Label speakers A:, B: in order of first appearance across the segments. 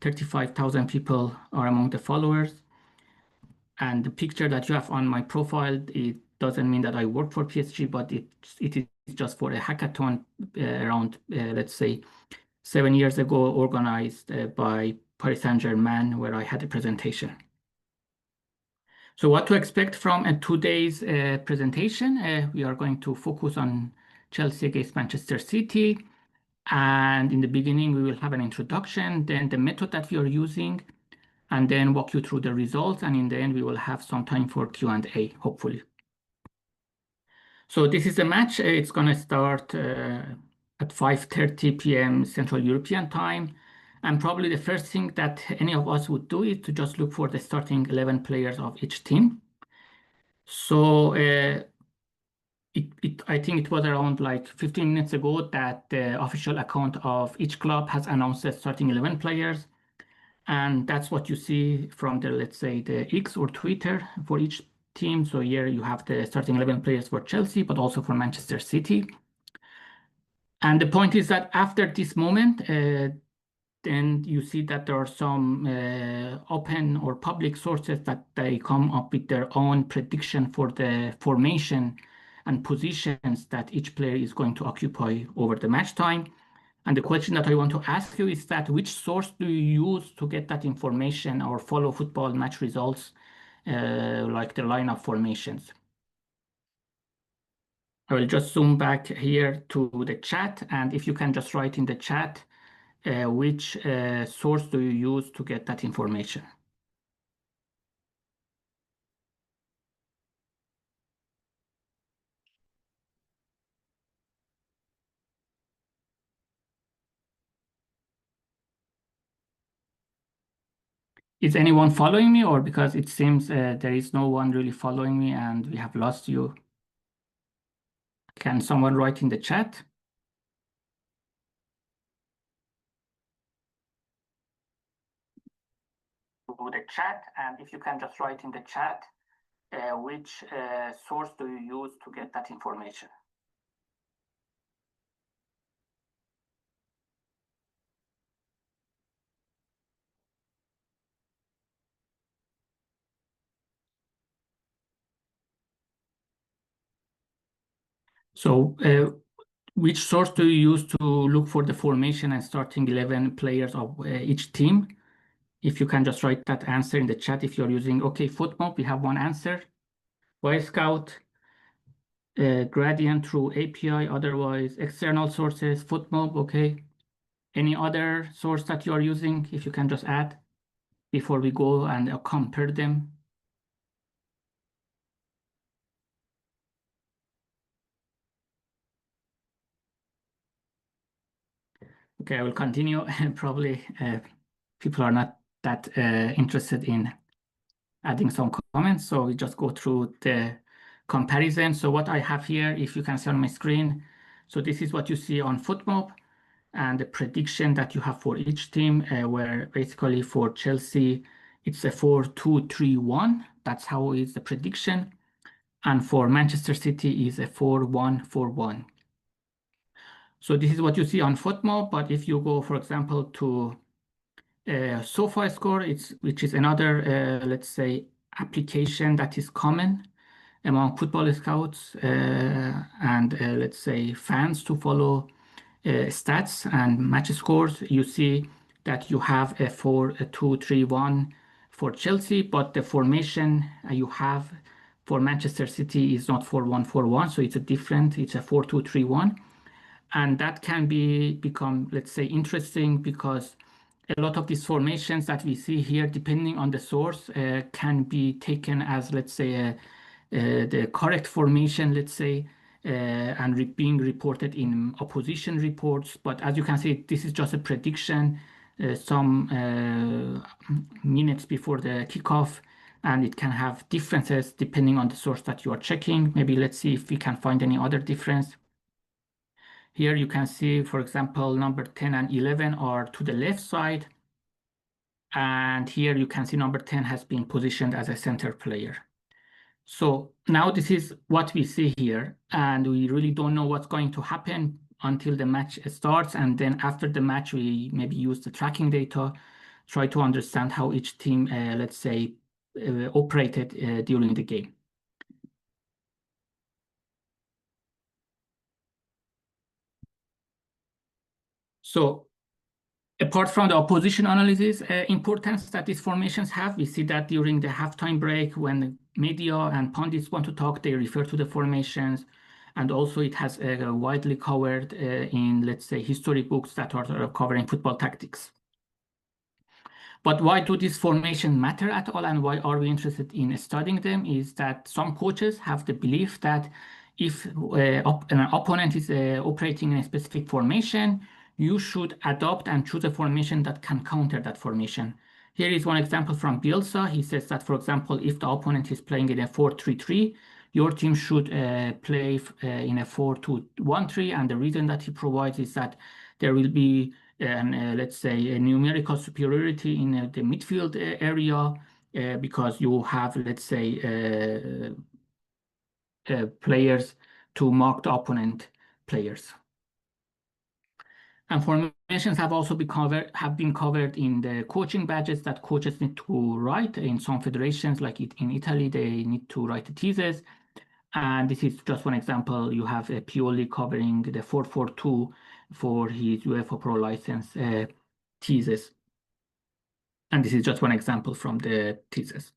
A: 35,000 people are among the followers. And the picture that you have on my profile, it doesn't mean that I work for PSG, but it is just for a hackathon around, let's say, 7 years ago, organized by Paris Saint-Germain, where I had a presentation. So what to expect from today's presentation? We are going to focus on Chelsea against Manchester City. And in the beginning, we will have an introduction, then the method that we are using, and then walk you through the results. And in the end, we will have some time for Q&A, hopefully. So this is the match. It's going to start at 5:30 p.m. Central European time. And probably the first thing that any of us would do is to just look for the starting 11 players of each team. So I think it was around like 15 minutes ago that the official account of each club has announced the starting 11 players. And that's what you see from the, let's say, the X or Twitter for each team. So here you have the starting 11 players for Chelsea, but also for Manchester City. And the point is that after this moment, then you see that there are some open or public sources that they come up with their own prediction for the formation and positions that each player is going to occupy over the match time. And the question that I want to ask you is that which source do you use to get that information or follow football match results, like the lineup formations? I will just zoom back here to the chat, and if you can just write in the chat which source do you use to get that information? Is anyone following me, or because it seems there is no one really following me and we have lost you? Can someone write in the chat? To the chat, and if you can just write in the chat which source do you use to get that information? So which source do you use to look for the formation and starting 11 players of each team? If you can just write that answer in the chat. If you're using OkFootball, we have one answer. Wyscout, Gradient through API, otherwise external sources, Footmob, okay. Any other source that you are using, if you can just add before we go and compare them? Okay, I will continue. Probably people are not that interested in adding some comments, so we just go through the comparison. So what I have here, if you can see on my screen, so this is what you see on Footmob and the prediction that you have for each team, where basically for Chelsea, it's a 4-2-3-1. That's how is the prediction. And for Manchester City is a 4-1-4-1. So this is what you see on Footmob, but if you go, for example, to SofaScore, which is another, let's say, application that is common among football scouts and let's say fans to follow stats and match scores. You see that you have a 4-2-3-1 for Chelsea, but the formation you have for Manchester City is not 4-1-4-1, so it's a 4-2-3-1. And that can become, let's say, interesting because a lot of these formations that we see here, depending on the source, can be taken as, let's say, the correct formation, let's say, and being reported in opposition reports. But as you can see, this is just a prediction some minutes before the kickoff, and it can have differences depending on the source that you are checking. Maybe let's see if we can find any other difference. Here you can see, for example, number 10 and 11 are to the left side. And here you can see number 10 has been positioned as a center player. So now this is what we see here. And we really don't know what's going to happen until the match starts. And then after the match, we maybe use the tracking data try to understand how each team, let's say, operated during the game. So apart from the opposition analysis importance that these formations have, we see that during the halftime break when the media and pundits want to talk, they refer to the formations. And also it has widely covered in, let's say, history books that are covering football tactics. But why do these formations matter at all, and why are we interested in studying them, is that some coaches have the belief that if an opponent is operating in a specific formation, you should adopt and choose a formation that can counter that formation. Here is one example from Bielsa. He says that, for example, if the opponent is playing in a 4-3-3, your team should play in a 4-2-1-3. And the reason that he provides is that there will be let's say, a numerical superiority in the midfield area because you have, let's say, players to mark the opponent players. And formations have also been covered in the coaching badges that coaches need to write. In some federations, like in Italy, they need to write the thesis. And this is just one example. You have Pioli covering the 4-4-2 for his UEFA Pro license thesis. And this is just one example from the thesis.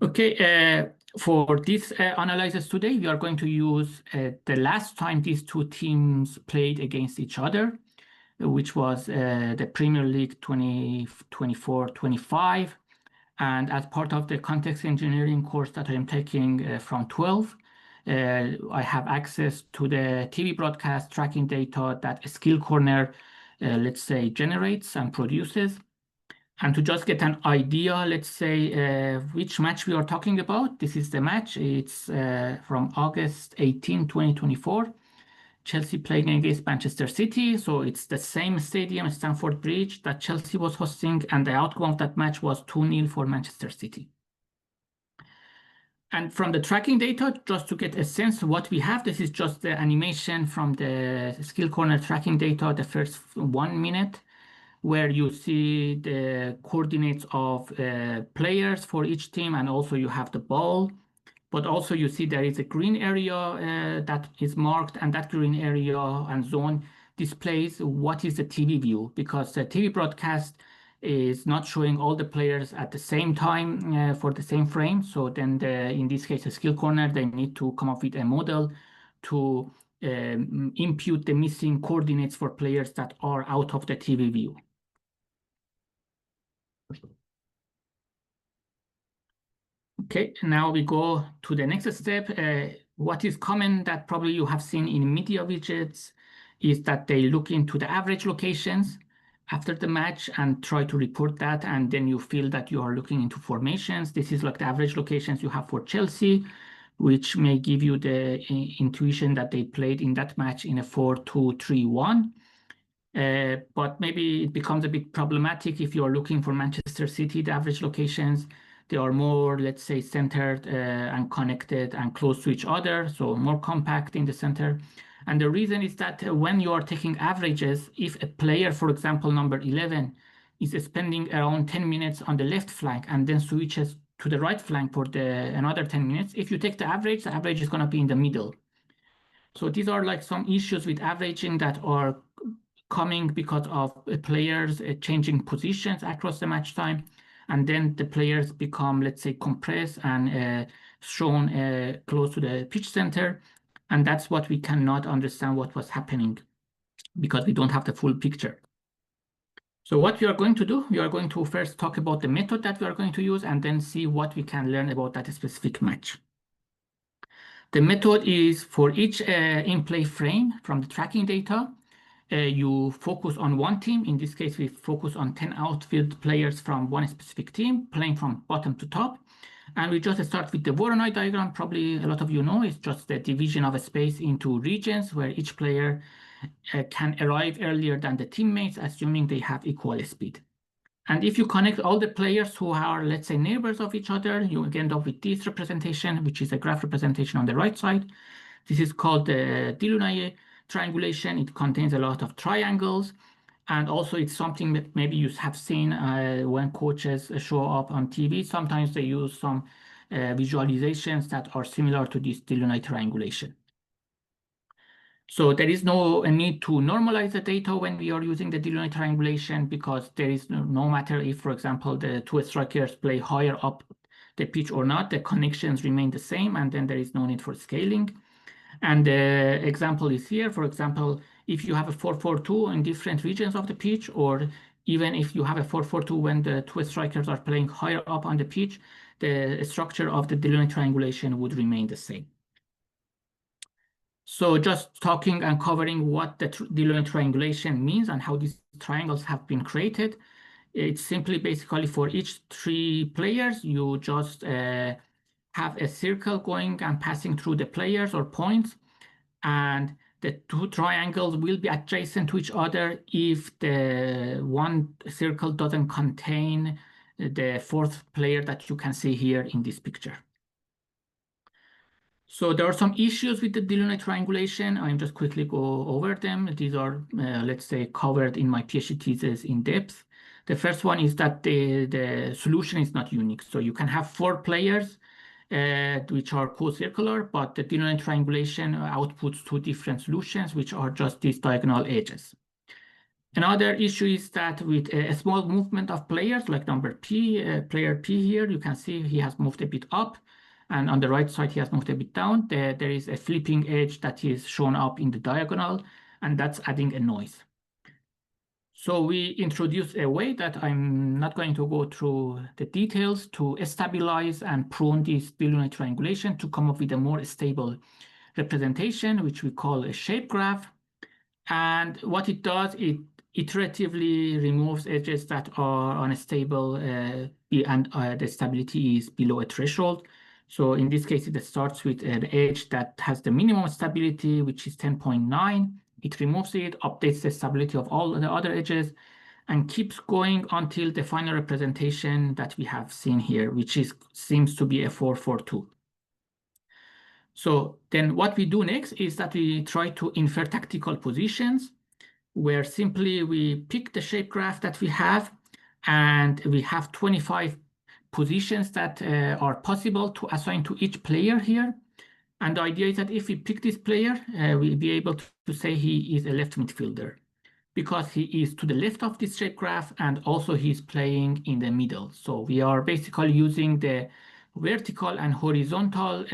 A: Okay, for this analysis today, we are going to use the last time these two teams played against each other, which was the Premier League 2024-25. And as part of the context engineering course that I'm taking from 12, I have access to the TV broadcast tracking data that Skill Corner, let's say, generates and produces. And to just get an idea, let's say, which match we are talking about. This is the match. It's from August 18, 2024. Chelsea playing against Manchester City. So it's the same stadium, Stamford Bridge, that Chelsea was hosting. And the outcome of that match was 2-0 for Manchester City. And from the tracking data, just to get a sense of what we have, this is just the animation from the Skill Corner tracking data, the first 1 minute, where you see the coordinates of players for each team, and also you have the ball. But also you see there is a green area that is marked, and that green area and zone displays what is the TV view, because the TV broadcast is not showing all the players at the same time for the same frame. So then in this case, a Skill Corner, they need to come up with a model to impute the missing coordinates for players that are out of the TV view. Okay, now we go to the next step. What is common that probably you have seen in media widgets is that they look into the average locations after the match and try to report that, and then you feel that you are looking into formations. This is like the average locations you have for Chelsea, which may give you the intuition that they played in that match in a 4-2-3-1. But maybe it becomes a bit problematic if you are looking for Manchester City, the average locations. They are more, let's say, centered and connected and close to each other, so more compact in the center. And the reason is that when you are taking averages, if a player, for example, number 11, is spending around 10 minutes on the left flank and then switches to the right flank for another 10 minutes, if you take the average is going to be in the middle. So these are like some issues with averaging that are coming because of players changing positions across the match time. And then the players become, let's say, compressed and shown close to the pitch center. And that's what we cannot understand what was happening because we don't have the full picture. So what we are going to do, we are going to first talk about the method that we are going to use and then see what we can learn about that specific match. The method is for each in-play frame from the tracking data, you focus on one team. In this case, we focus on 10 outfield players from one specific team playing from bottom to top. And we just start with the Voronoi diagram. Probably a lot of you know, it's just the division of a space into regions where each player can arrive earlier than the teammates, assuming they have equal speed. And if you connect all the players who are, let's say, neighbors of each other, you end up with this representation, which is a graph representation on the right side. This is called the Delaunay triangulation. It contains a lot of triangles. And also it's something that maybe you have seen when coaches show up on TV. Sometimes they use some visualizations that are similar to this Delaunay triangulation. So there is no need to normalize the data when we are using the Delaunay triangulation, because there is no matter if, for example, the two strikers play higher up the pitch or not, the connections remain the same, and then there is no need for scaling. And the example is here. For example, if you have a 4-4-2 in different regions of the pitch, or even if you have a 4-4-2 when the two strikers are playing higher up on the pitch, the structure of the Delaunay triangulation would remain the same. So just talking and covering what the Delaunay triangulation means and how these triangles have been created. It's simply basically for each three players, you just have a circle going and passing through the players or points, and the two triangles will be adjacent to each other if the one circle doesn't contain the fourth player that you can see here in this picture. So there are some issues with the Delaunay triangulation. I'm just quickly go over them. These are, let's say, covered in my PhD thesis in depth. The first one is that the solution is not unique. So you can have four players which are co-circular, but the Delaunay triangulation outputs two different solutions, which are just these diagonal edges. Another issue is that with a small movement of players, like number P, player P here, you can see he has moved a bit up, and on the right side he has moved a bit down. There is a flipping edge that is shown up in the diagonal, and that's adding a noise. So we introduced a way that I'm not going to go through the details to stabilize and prune this Delaunay triangulation to come up with a more stable representation, which we call a shape graph. And what it does, it iteratively removes edges that are unstable and the stability is below a threshold. So in this case, it starts with an edge that has the minimum stability, which is 10.9. It removes it, updates the stability of all the other edges, and keeps going until the final representation that we have seen here, which seems to be a 4-4-2. So then what we do next is that we try to infer tactical positions, where simply we pick the shape graph that we have, and we have 25 positions that are possible to assign to each player here. And the idea is that if we pick this player, we'll be able to say he is a left midfielder, because he is to the left of this shape graph, and also he's playing in the middle. So we are basically using the vertical and horizontal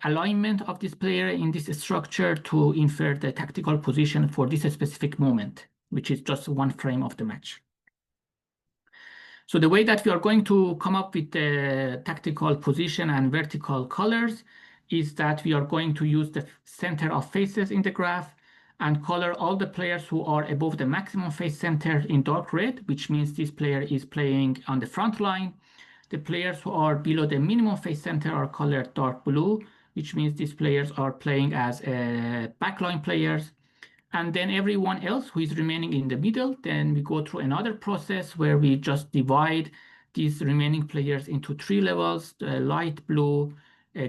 A: alignment of this player in this structure to infer the tactical position for this specific moment, which is just one frame of the match. So the way that we are going to come up with the tactical position and vertical colors is that we are going to use the center of faces in the graph and color all the players who are above the maximum face center in dark red, which means this player is playing on the front line. The players who are below the minimum face center are colored dark blue, which means these players are playing as backline players. And then everyone else who is remaining in the middle, then we go through another process where we just divide these remaining players into three levels: light blue,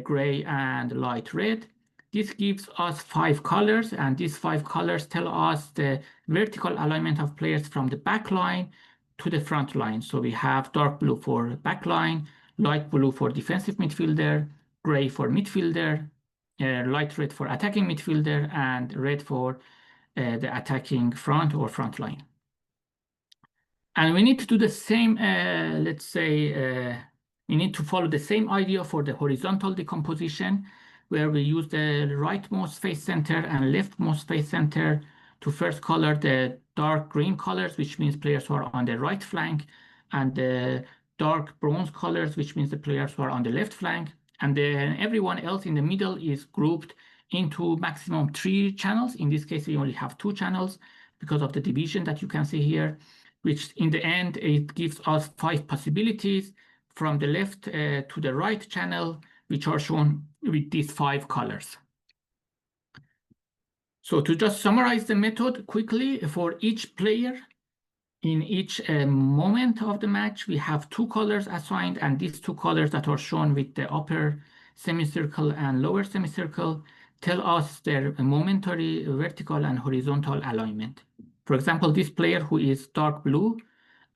A: gray, and light red. This gives us 5 colors, and these 5 colors tell us the vertical alignment of players from the back line to the front line. So we have dark blue for back line, light blue for defensive midfielder, gray for midfielder, light red for attacking midfielder, and red for the attacking front or front line. And we need to do the same, let's say, we need to follow the same idea for the horizontal decomposition, where we use the rightmost face center and leftmost face center to first color the dark green colors, which means players who are on the right flank, and the dark bronze colors, which means the players who are on the left flank. And then everyone else in the middle is grouped into maximum 3 channels. In this case, we only have 2 channels because of the division that you can see here, which in the end, it gives us 5 possibilities from the left to the right channel, which are shown with these 5 colors. So to just summarize the method quickly, for each player in each moment of the match, we have 2 colors assigned, and these 2 colors that are shown with the upper semicircle and lower semicircle tell us their momentary vertical and horizontal alignment. For example, this player who is dark blue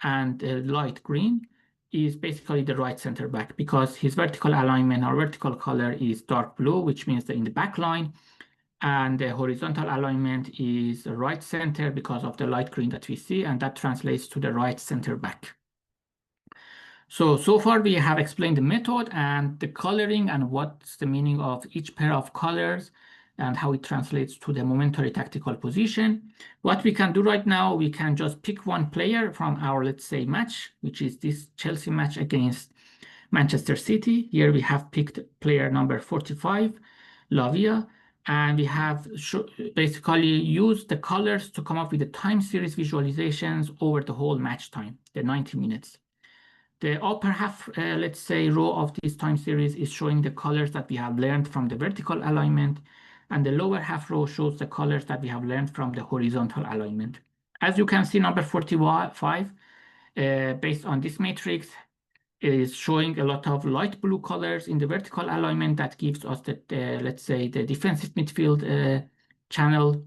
A: and light green is basically the right center back because his vertical alignment or vertical color is dark blue, which means that in the back line, and the horizontal alignment is right center because of the light green that we see, and that translates to the right center back. So far we have explained the method and the coloring and what's the meaning of each pair of colors and how it translates to the momentary tactical position. What we can do right now, we can just pick one player from our, let's say, match, which is this Chelsea match against Manchester City. Here we have picked player number 45, Lavia, and we have basically used the colors to come up with the time series visualizations over the whole match time, the 90 minutes. The upper half, let's say, row of this time series is showing the colors that we have learned from the vertical alignment, and the lower half row shows the colors that we have learned from the horizontal alignment. As you can see, number 45, based on this matrix, is showing a lot of light blue colors in the vertical alignment that gives us the let's say, the defensive midfield channel.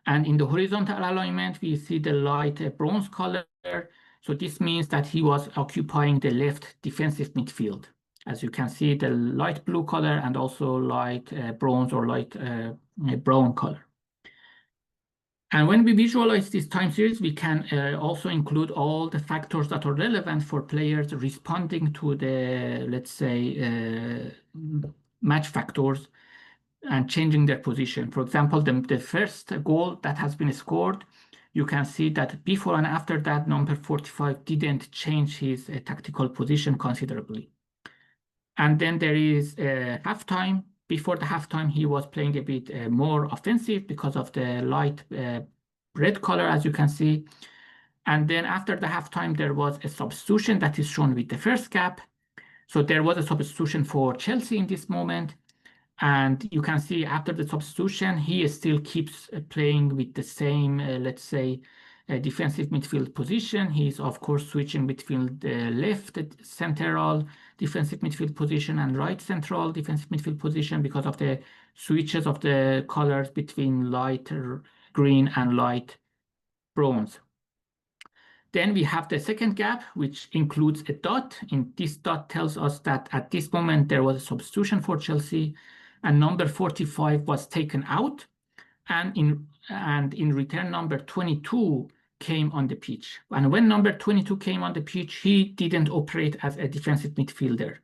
A: And in the horizontal alignment, we see the light bronze color. So this means that he was occupying the left defensive midfield. As you can see, the light blue color and also light bronze or light brown color. And when we visualize this time series, we can also include all the factors that are relevant for players responding to the, let's say, match factors and changing their position. For example, the first goal that has been scored, you can see that before and after that, number 45 didn't change his tactical position considerably. And then there is halftime. Before the halftime, he was playing a bit more offensive because of the light red color, as you can see. And then after the halftime, there was a substitution that is shown with the first gap. So there was a substitution for Chelsea in this moment. And you can see after the substitution, he still keeps playing with the same, let's say, defensive midfield position. He's, of course, switching between the left central defensive midfield position and right central defensive midfield position because of the switches of the colors between light green and light bronze. Then we have the second gap, which includes a dot. And this dot tells us that at this moment, there was a substitution for Chelsea and number 45 was taken out. And in return, number 22 came on the pitch. And when number 22 came on the pitch, he didn't operate as a defensive midfielder.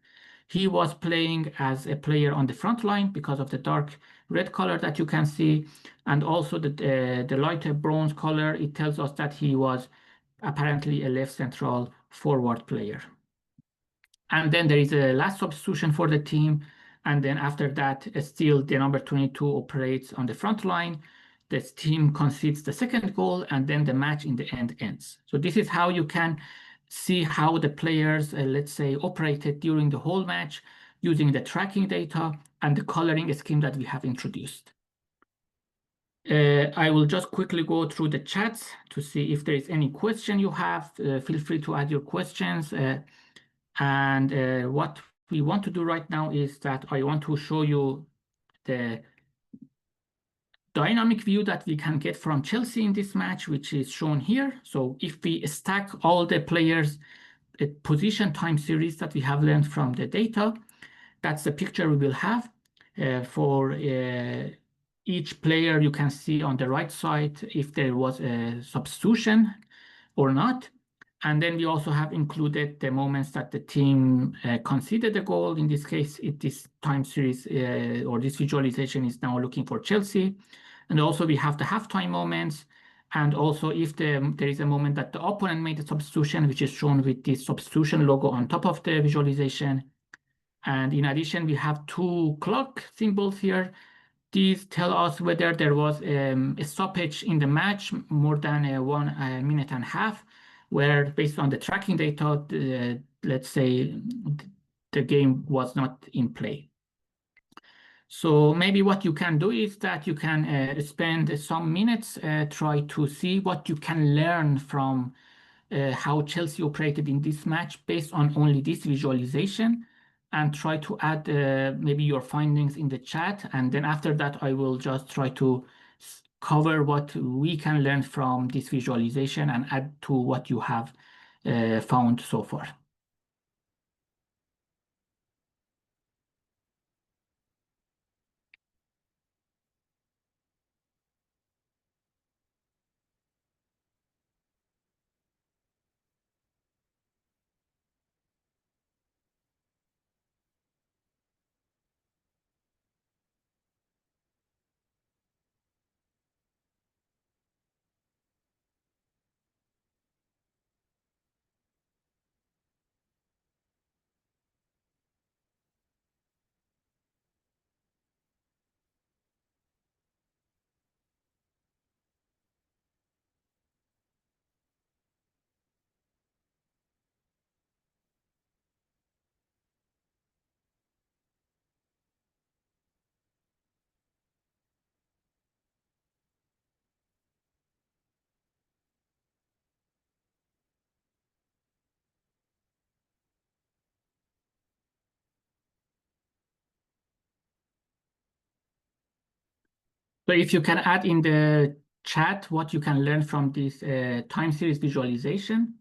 A: He was playing as a player on the front line because of the dark red color that you can see. And also the lighter bronze color, it tells us that he was apparently a left central forward player. And then there is a last substitution for the team. And then after that, still the number 22 operates on the front line. The team concedes the second goal, and then the match in the end ends. So this is how you can see how the players, let's say, operated during the whole match using the tracking data and the coloring scheme that we have introduced. I will just quickly go through the chats to see if there is any question you have. Feel free to add your questions. And what we want to do right now is that I want to show you the dynamic view that we can get from Chelsea in this match, which is shown here. So if we stack all the players' position time series that we have learned from the data, that's the picture we will have. For each player, you can see on the right side if there was a substitution or not. And then we also have included the moments that the team conceded the goal. In this case, this time series or this visualization is now looking for Chelsea. And also we have the halftime moments. And also if there is a moment that the opponent made a substitution, which is shown with this substitution logo on top of the visualization. And in addition, we have two clock symbols here. These tell us whether there was a stoppage in the match more than 1 minute and a half, where based on the tracking data, let's say the game was not in play. So maybe what you can do is that you can spend some minutes, try to see what you can learn from how Chelsea operated in this match based on only this visualization, and try to add maybe your findings in the chat. And then after that, I will just try to cover what we can learn from this visualization and add to what you have found so far. So if you can add in the chat what you can learn from this time series visualization.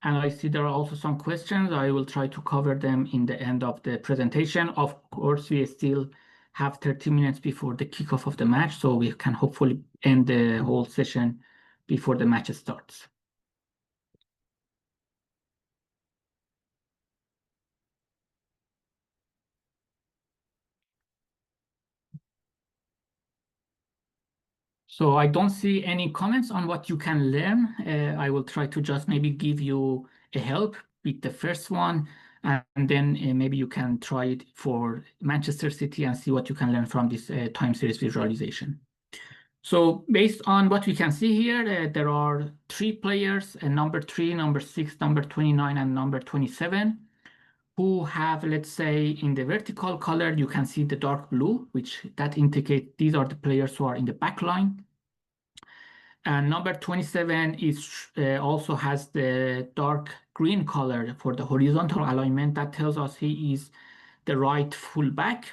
A: And I see there are also some questions. I will try to cover them in the end of the presentation. Of course, we still have 30 minutes before the kickoff of the match, so we can hopefully end the whole session before the match starts. So I don't see any comments on what you can learn. I will try to just maybe give you a help with the first one, and then maybe you can try it for Manchester City and see what you can learn from this time series visualization. So based on what we can see here, there are three players, number 3, number 6, number 29, and number 27, who have, let's say, in the vertical color, you can see the dark blue, which that indicates these are the players who are in the back line. And number 27 is also has the dark green color for the horizontal alignment. That tells us he is the right fullback,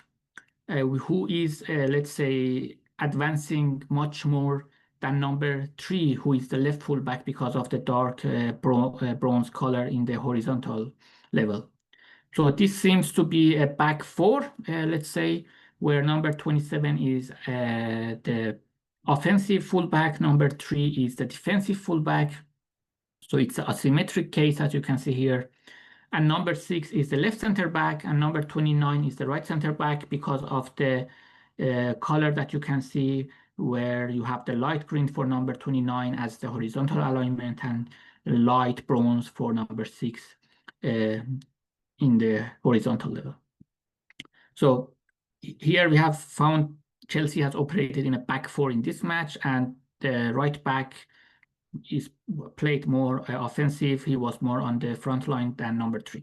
A: who is, let's say, advancing much more than number 3, who is the left fullback because of the dark bronze color in the horizontal level. So this seems to be a back 4, let's say, where number 27 is the offensive fullback, number 3 is the defensive fullback. So it's an asymmetric case, as you can see here. And number 6 is the left center back, and number 29 is the right center back because of the color that you can see, where you have the light green for number 29 as the horizontal alignment and light bronze for number 6 in the horizontal level. So here we have found Chelsea has operated in a back 4 in this match, and the right back is played more offensive. He was more on the front line than number 3.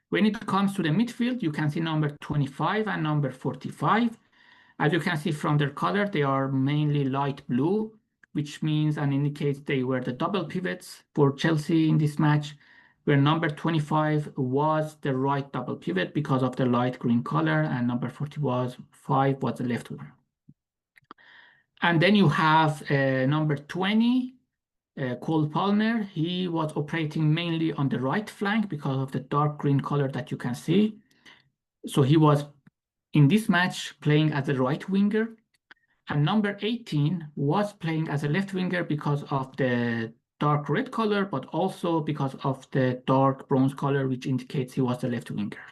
A: When it comes to the midfield, you can see number 25 and number 45. As you can see from their color, they are mainly light blue, which means and indicates they were the double pivots for Chelsea in this match, where number 25 was the right double pivot because of the light green color, and number 45 was the left one. And then you have number 20, Cole Palmer. He was operating mainly on the right flank because of the dark green color that you can see. So he was in this match playing as a right winger. And number 18 was playing as a left winger because of the dark red color, but also because of the dark bronze color, which indicates he was the left winger.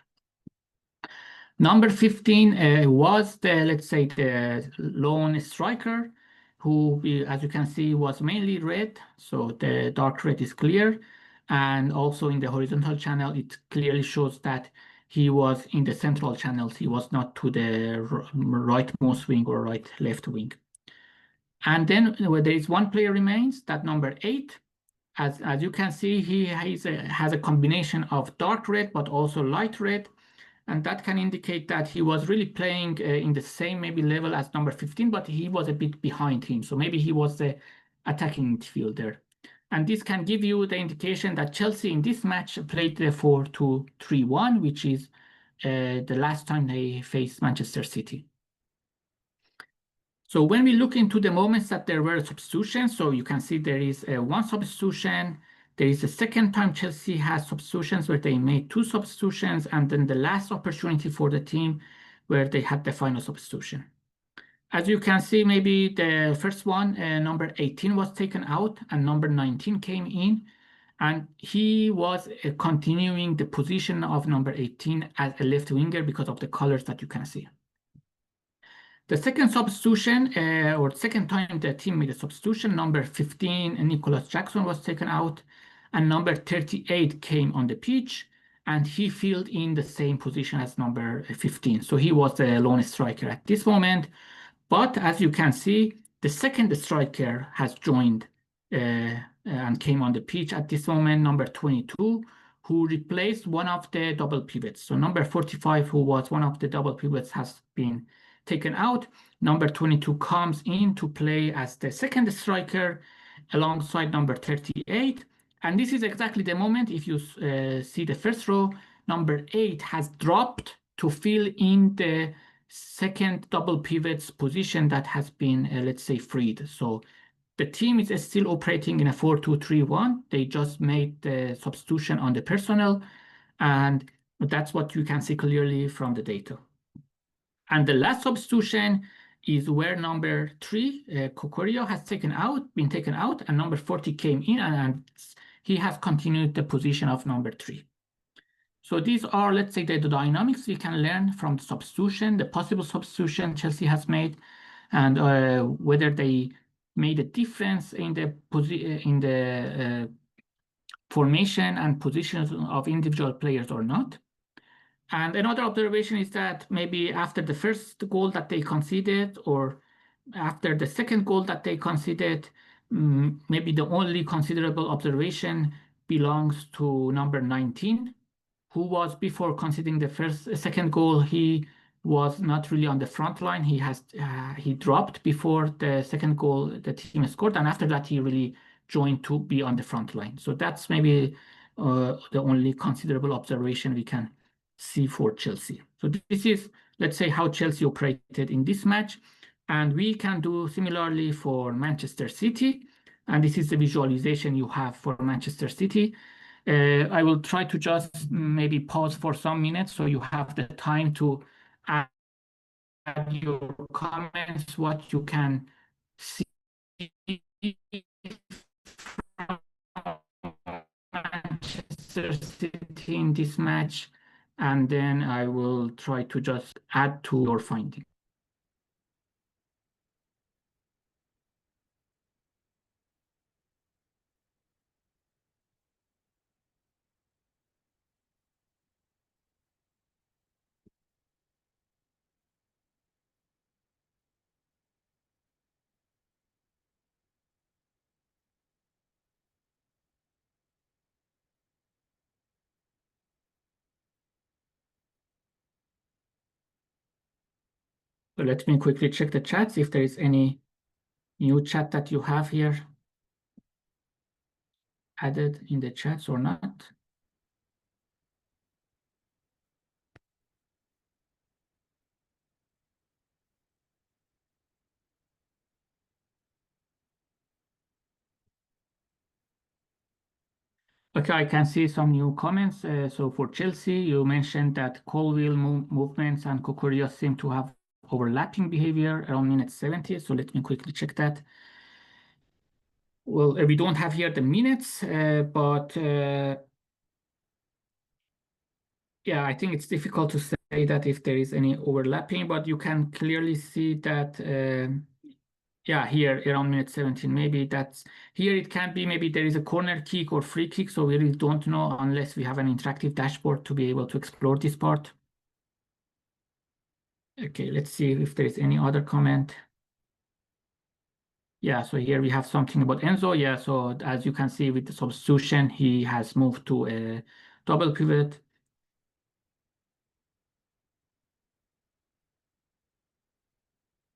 A: Number 15 was the, let's say, the lone striker, who, as you can see, was mainly red. So the dark red is clear. And also in the horizontal channel, it clearly shows that he was in the central channels. He was not to the rightmost wing or right left wing. And then there is one player remains, that number 8. As you can see, he has a combination of dark red, but also light red. And that can indicate that he was really playing in the same maybe level as number 15, but he was a bit behind him. So maybe he was the attacking midfielder. And this can give you the indication that Chelsea in this match played the 4-2-3-1, which is the last time they faced Manchester City. So when we look into the moments that there were substitutions, so you can see there is one substitution. There is a second time Chelsea has substitutions where they made two substitutions, and then the last opportunity for the team where they had the final substitution. As you can see, maybe the first one, number 18 was taken out and number 19 came in, and he was continuing the position of number 18 as a left winger because of the colors that you can see. The second substitution, or second time the team made a substitution, number 15, Nicholas Jackson was taken out, and number 38 came on the pitch, and he filled in the same position as number 15. So he was the lone striker at this moment. But as you can see, the second striker has joined and came on the pitch at this moment, number 22, who replaced one of the double pivots. So number 45, who was one of the double pivots, has been taken out. Number 22 comes in to play as the second striker alongside number 38. And this is exactly the moment, if you see the first row, number 8 has dropped to fill in the second double pivot's position that has been, let's say, freed. So the team is still operating in a 4-2-3-1. They just made the substitution on the personnel, and that's what you can see clearly from the data. And the last substitution is where number 3, Kokorio, has been taken out, and number 40 came in, and he has continued the position of number 3. So these are, let's say, the dynamics we can learn from the substitution, the possible substitution Chelsea has made, and whether they made a difference in the formation and positions of individual players or not. And another observation is that maybe after the first goal that they conceded, or after the second goal that they conceded, maybe the only considerable observation belongs to number 19, who was, before conceding the second goal, he was not really on the front line. He dropped before the second goal the team scored, and after that he really joined to be on the front line. So that's maybe the only considerable observation we can see for Chelsea. So this is, let's say, how Chelsea operated in this match, and we can do similarly for Manchester City. And this is the visualization you have for Manchester City. I will try to just maybe pause for some minutes so you have the time to add your comments, what you can see from Manchester City in this match, and then I will try to just add to your finding. So let me quickly check the chats if there is any new chat that you have here added in the chats or not. Okay, I can see some new comments. So for Chelsea, you mentioned that Colwill movements and Kokorio seem to have overlapping behavior around minute 70. So let me quickly check that. Well, we don't have here the minutes, but yeah, I think it's difficult to say that if there is any overlapping, but you can clearly see that yeah, here around minute 17, maybe that's here. It can be maybe there is a corner kick or free kick. So we really don't know unless we have an interactive dashboard to be able to explore this part. Okay, let's see if there is any other comment. Yeah, so here we have something about Enzo. Yeah, so as you can see with the substitution, he has moved to a double pivot.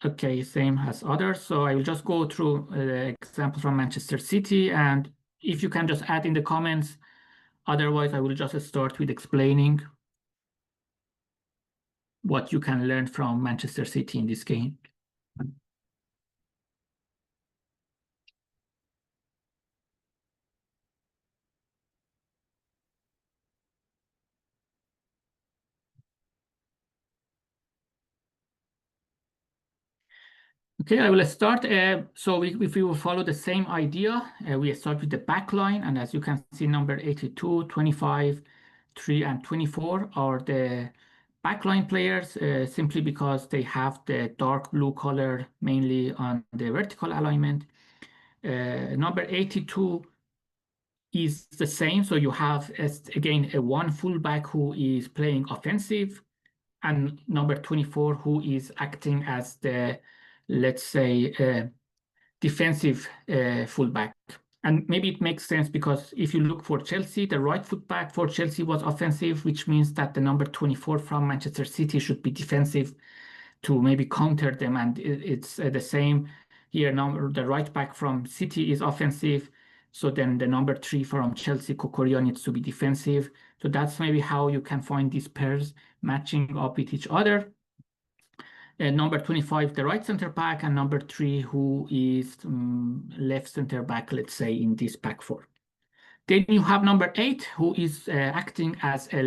A: Okay, same as others. So I will just go through the example from Manchester City, and if you can just add in the comments, otherwise I will just start with explaining what you can learn from Manchester City in this game. Okay, I will start. So if we will follow the same idea, we start with the back line. And as you can see, number 82, 25, 3, and 24 are the backline players simply because they have the dark blue color mainly on the vertical alignment. Number 82 is the same. So you have, again, a one fullback who is playing offensive, and number 24 who is acting as the, let's say, defensive fullback. And maybe it makes sense because if you look for Chelsea, the right foot back for Chelsea was offensive, which means that the number 24 from Manchester City should be defensive to maybe counter them. And it's the same here. The right back from City is offensive. So then the number 3 from Chelsea, Kokoria, needs to be defensive. So that's maybe how you can find these pairs matching up with each other. Number 25, the right center back, and number 3, who is left center back, let's say, in this back four. Then you have number 8, who is acting as a,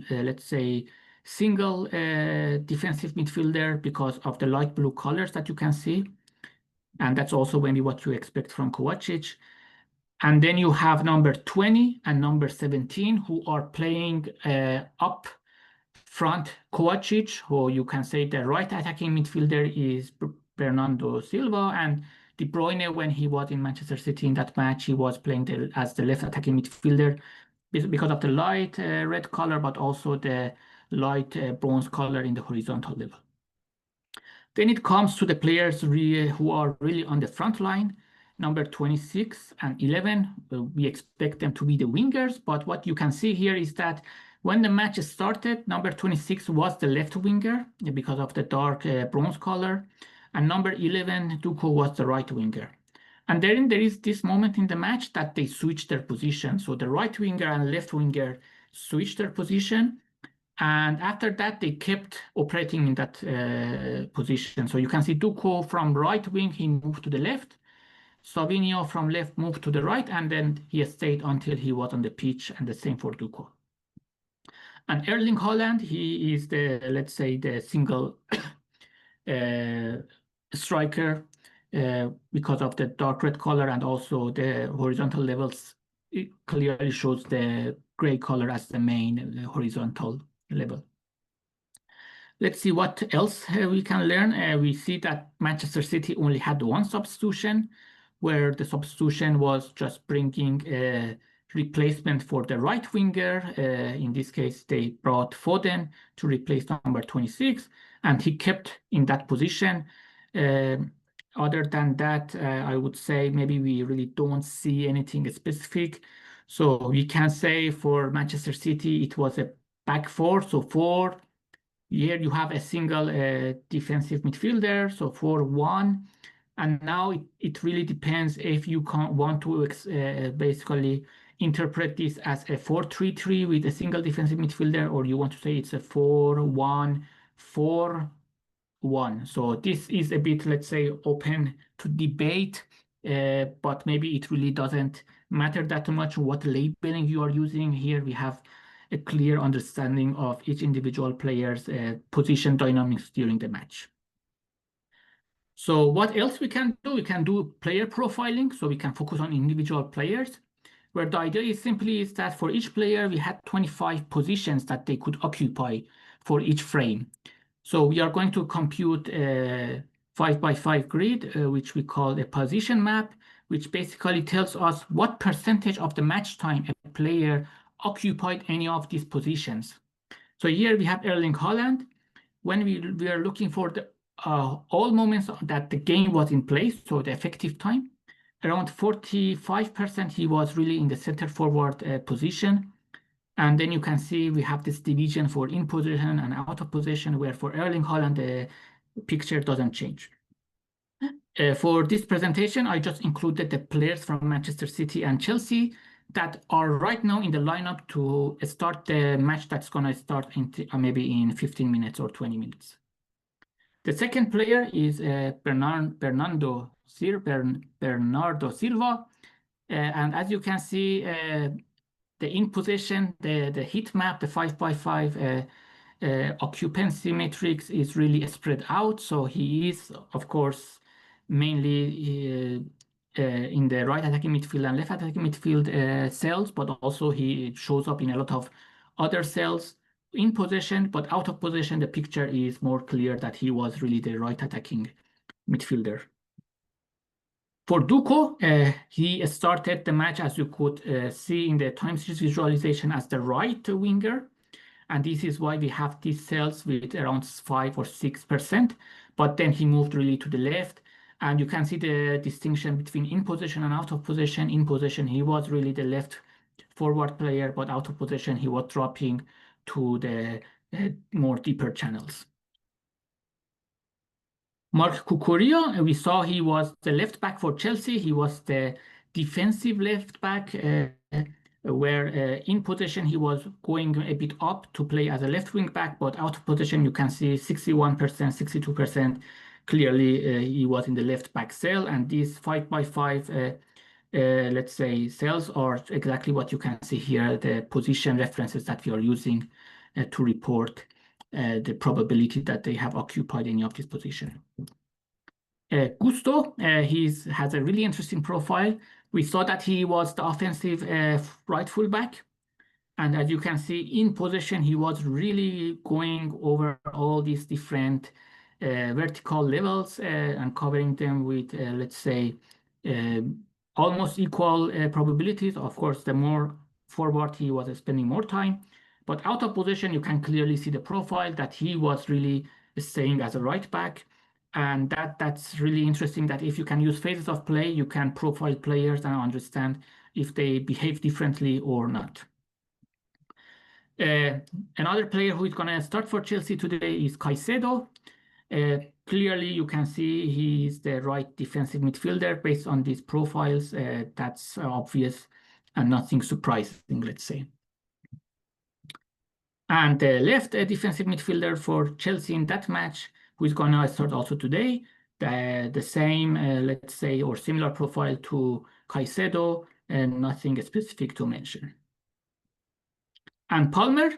A: let's say, single defensive midfielder because of the light blue colors that you can see. And that's also maybe what you expect from Kovacic. And then you have number 20 and number 17, who are playing up front. Kovacic, who you can say the right attacking midfielder, is Bernardo Silva, and De Bruyne, when he was in Manchester City in that match, he was playing as the left attacking midfielder because of the light red color, but also the light bronze color in the horizontal level. Then it comes to the players who are really on the front line. Number 26 and 11, we expect them to be the wingers, but what you can see here is that when the match started, number 26 was the left winger because of the dark bronze color, and number 11, Duco, was the right winger. And then there is this moment in the match that they switch their position. So the right winger and left winger switched their position. And after that, they kept operating in that position. So you can see Duco from right wing, he moved to the left. Savinho from left moved to the right, and then he stayed until he was on the pitch, and the same for Duco. And Erling Haaland, he is the, let's say, the single striker because of the dark red color, and also the horizontal levels. It clearly shows the gray color as the main horizontal level. Let's see what else we can learn. We see that Manchester City only had one substitution, where the substitution was just bringing a replacement for the right winger. In this case, they brought Foden to replace number 26, and he kept in that position. Other than that, I would say maybe we really don't see anything specific. So we can say for Manchester City, it was a back four. So four, here you have a single defensive midfielder, so 4-1. And now it really depends if you want to basically interpret this as a 4-3-3 with a single defensive midfielder, or you want to say it's a 4-1-4-1. So this is a bit, let's say, open to debate, but maybe it really doesn't matter that much what labeling you are using. Here we have a clear understanding of each individual player's position dynamics during the match. So what else we can do? We can do player profiling, so we can focus on individual players, where the idea is simply is that for each player, we had 25 positions that they could occupy for each frame. So we are going to compute a 5x5 grid, which we call a position map, which basically tells us what percentage of the match time a player occupied any of these positions. So here we have Erling Haaland. When we are looking for the all moments that the game was in place, so the effective time, around 45% he was really in the center forward position. And then you can see we have this division for in position and out of position, where for Erling Haaland, the picture doesn't change. For this presentation, I just included the players from Manchester City and Chelsea that are right now in the lineup to start the match that's going to start in maybe in 15 minutes or 20 minutes. The second player is Bernardo Silva. And as you can see, the in position, the heat map, the 5x5 occupancy matrix is really spread out. So he is, of course, mainly in the right attacking midfield and left attacking midfield cells, but also he shows up in a lot of other cells in possession, but out of possession, the picture is more clear that he was really the right attacking midfielder. For Duko, he started the match, as you could see in the time series visualization, as the right winger. And this is why we have these cells with around 5 or 6%. But then he moved really to the left. And you can see the distinction between in position and out of position. In position, he was really the left forward player, but out of position, he was dropping to the more deeper channels. Marc Cucurella, we saw he was the left back for Chelsea. He was the defensive left back, where in position he was going a bit up to play as a left wing back, but out of position you can see 61%, 62%. Clearly, he was in the left back cell, and these 5x5, let's say, cells are exactly what you can see here, the position references that we are using to report the probability that they have occupied any of this position. Gusto, he has a really interesting profile. We saw that he was the offensive right fullback. And as you can see, in possession, he was really going over all these different vertical levels and covering them with, let's say, uh, almost equal probabilities. Of course, the more forward he was spending more time. But out of position, you can clearly see the profile that he was really staying as a right back. And that's really interesting that if you can use phases of play, you can profile players and understand if they behave differently or not. Another player who is going to start for Chelsea today is Caicedo. Clearly, you can see he's the right defensive midfielder based on these profiles. That's obvious and nothing surprising, let's say. And the left defensive midfielder for Chelsea in that match, who is going to start also today, the same, let's say, or similar profile to Caicedo, and nothing specific to mention. And Palmer,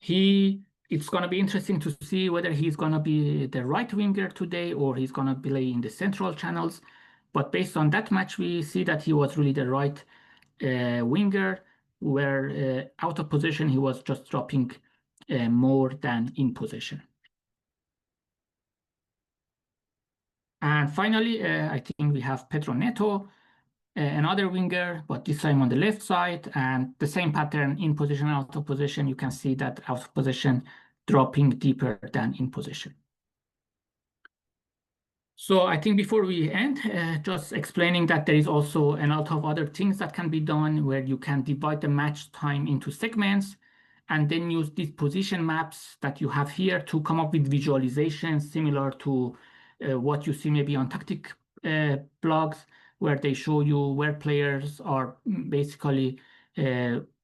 A: it's going to be interesting to see whether he's going to be the right winger today or he's going to play in the central channels. But based on that match, we see that he was really the right winger, where out of position he was just dropping more than in position. And finally, I think we have Pedro Neto, another winger, but this time on the left side, and the same pattern in position, out of position. You can see that out of position dropping deeper than in position. So I think before we end, just explaining that there is also a lot of other things that can be done where you can divide the match time into segments and then use these position maps that you have here to come up with visualizations similar to what you see maybe on tactic blogs, where they show you where players are basically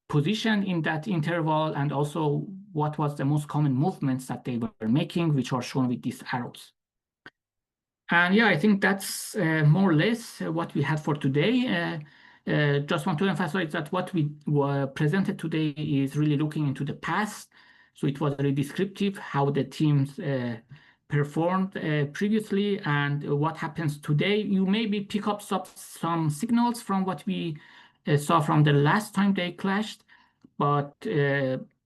A: positioned in that interval and also what was the most common movements that they were making, which are shown with these arrows. And yeah, I think that's more or less what we had for today. Just want to emphasize that what we presented today is really looking into the past. So it was very descriptive how the teams performed previously and what happens today. You maybe pick up some signals from what we saw from the last time they clashed, but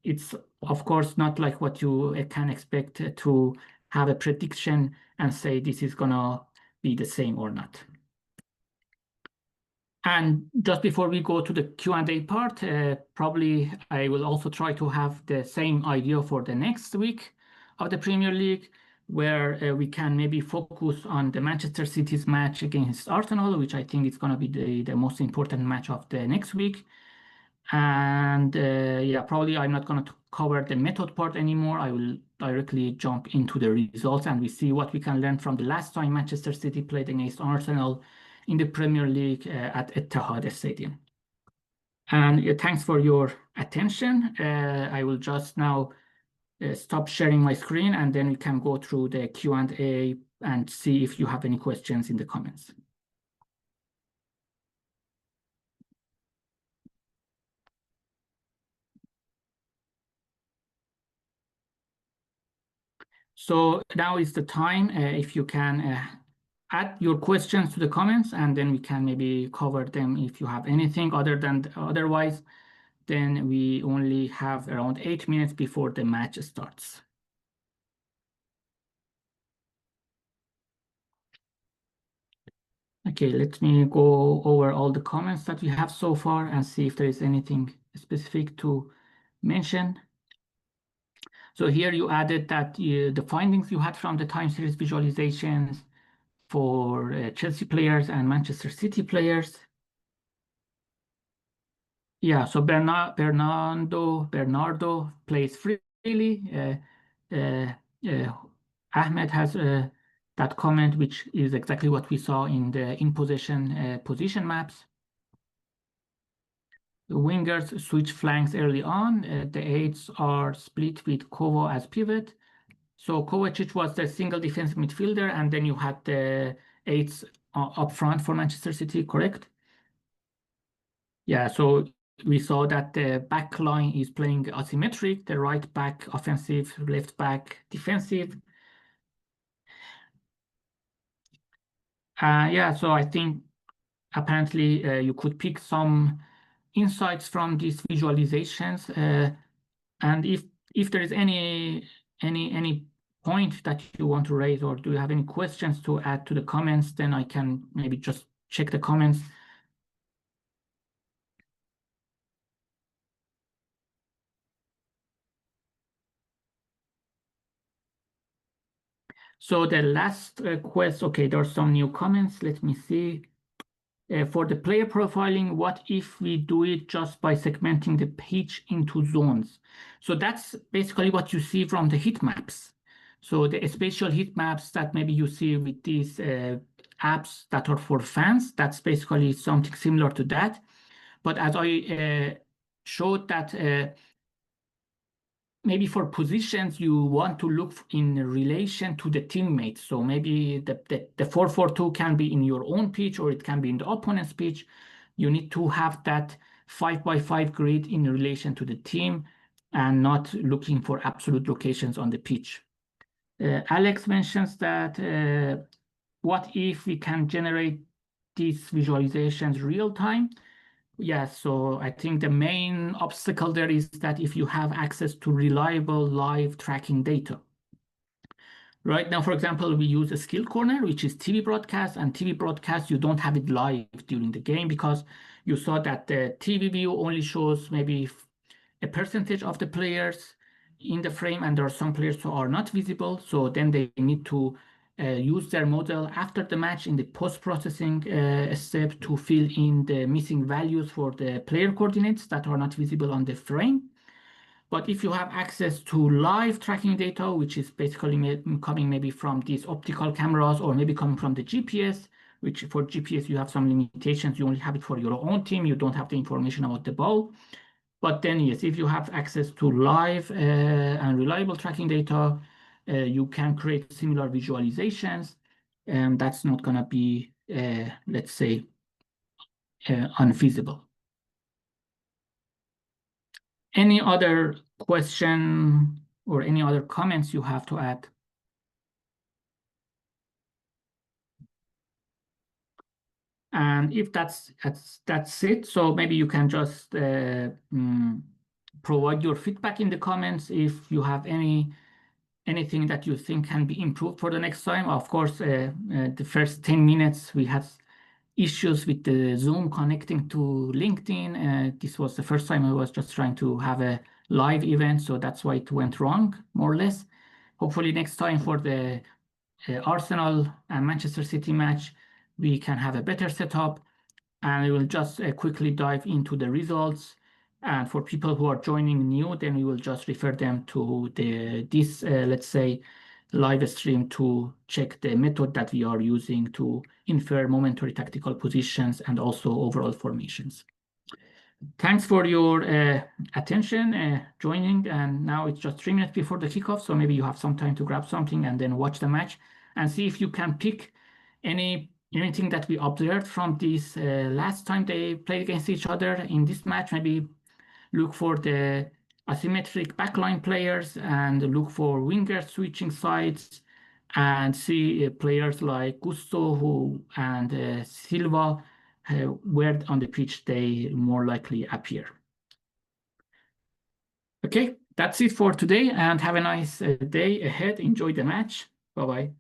A: it's of course not like what you can expect to have a prediction and say this is gonna be the same or not. And just before we go to the Q&A part, probably I will also try to have the same idea for the next week of the Premier League, where we can maybe focus on the Manchester City's match against Arsenal, which I think is going to be the most important match of the next week. And yeah, probably I'm not going to cover the method part anymore. I will directly jump into the results and we see what we can learn from the last time Manchester City played against Arsenal in the Premier League at Etihad Stadium. And thanks for your attention. I will just now stop sharing my screen and then we can go through the Q&A and see if you have any questions in the comments. So now is the time if you can add your questions to the comments, and then we can maybe cover them if you have anything otherwise. Then we only have around 8 minutes before the match starts. Okay, let me go over all the comments that we have so far and see if there is anything specific to mention. So here you added that the findings you had from the time series visualizations for Chelsea players and Manchester City players. Yeah, so Bernardo plays freely. Ahmed has that comment, which is exactly what we saw in the in possession position maps. The wingers switch flanks early on. The eights are split with Kovo as pivot. So Kovacic was the single defensive midfielder, and then you had the eights up front for Manchester City, correct? Yeah, so we saw that the back line is playing asymmetric, the right back offensive, left back defensive. Yeah, so I think apparently you could pick some insights from these visualizations. And if there is any point that you want to raise, or do you have any questions to add to the comments, then I can maybe just check the comments. So the last quest, okay, there are some new comments. Let me see. For the player profiling, what if we do it just by segmenting the pitch into zones? So that's basically what you see from the heat maps. So the spatial heat maps that maybe you see with these apps that are for fans, that's basically something similar to that. But as I showed that maybe for positions, you want to look in relation to the teammates. So maybe the 4-4-2 can be in your own pitch, or it can be in the opponent's pitch. You need to have that 5x5 grid in relation to the team and not looking for absolute locations on the pitch. Alex mentions that what if we can generate these visualizations real time? Yes, so I think the main obstacle there is that if you have access to reliable live tracking data. Right now, for example, we use a skill corner, which is TV broadcast, and TV broadcast, you don't have it live during the game because you saw that the TV view only shows maybe a percentage of the players in the frame, and there are some players who are not visible. So then they need to use their model after the match in the post-processing step to fill in the missing values for the player coordinates that are not visible on the frame. But if you have access to live tracking data, which is basically coming maybe from these optical cameras or maybe coming from the GPS, which for GPS you have some limitations. You only have it for your own team. You don't have the information about the ball. But then, yes, if you have access to live and reliable tracking data, you can create similar visualizations, and that's not going to be, let's say, unfeasible. Any other question or any other comments you have to add? And if that's it, so maybe you can just provide your feedback in the comments if you have anything that you think can be improved for the next time. Of course, the first 10 minutes we had issues with the Zoom connecting to LinkedIn. This was the first time I was just trying to have a live event, so that's why it went wrong, more or less. Hopefully next time for the Arsenal and Manchester City match, we can have a better setup, and we will just quickly dive into the results. And for people who are joining new, then we will just refer them to this, let's say, live stream to check the method that we are using to infer momentary tactical positions and also overall formations. Thanks for your attention, joining, and now it's just 3 minutes before the kickoff, so maybe you have some time to grab something and then watch the match and see if you can pick anything that we observed from this last time they played against each other in this match. Maybe look for the asymmetric backline players and look for wingers switching sides and see players like Gusto and Silva where on the pitch they more likely appear. Okay, that's it for today, and have a nice day ahead. Enjoy the match. Bye bye.